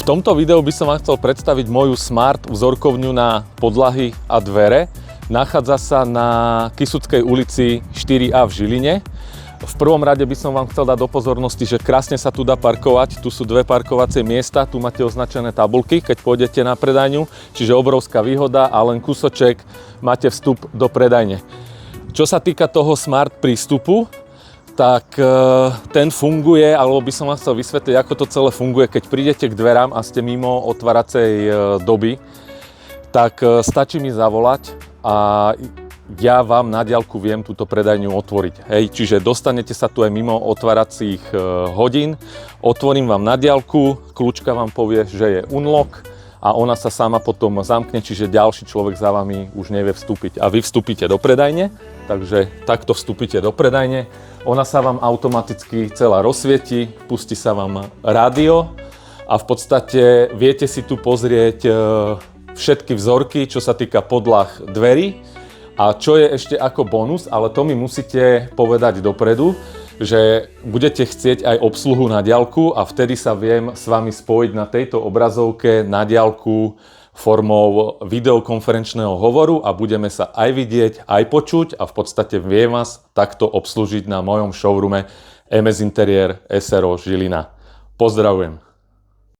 tomto videu by som vám chcel predstaviť moju smart vzorkovňu na podlahy a dvere. Nachádza sa na Kysuckej ulici 4A v Žiline. V prvom rade by som vám chcel dať do pozornosti, že krásne sa tu dá parkovať. Tu sú dve parkovacie miesta, tu máte označené tabuľky, keď pôjdete na predajňu, čiže obrovská výhoda a len kúsoček máte vstup do predajne. Čo sa týka toho smart prístupu, tak ten funguje, alebo by som vám chcel vysvetliť, ako to celé funguje, keď prídete k dverám a ste mimo otváracej doby, tak stačí mi zavolať a ja vám na diaľku viem túto predajňu otvoriť. Hej, čiže dostanete sa tu aj mimo otváracích hodín, otvorím vám na diaľku, kľúčka vám povie, že je unlock a ona sa sama potom zamkne, čiže ďalší človek za vami už nevie vstúpiť. A vy vstúpite do predajne, takže takto vstúpite do predajne. Ona sa vám automaticky celá rozsvieti, pustí sa vám rádio a v podstate viete si tu pozrieť všetky vzorky, čo sa týka podlah dverí. A čo je ešte ako bonus, ale to mi musíte povedať dopredu, že budete chcieť aj obsluhu na diaľku a vtedy sa viem s vami spojiť na tejto obrazovke na diaľku formou videokonferenčného hovoru a budeme sa aj vidieť, aj počuť a v podstate viem vás takto obslužiť na mojom showroome MS Interiér SRO Žilina. Pozdravujem.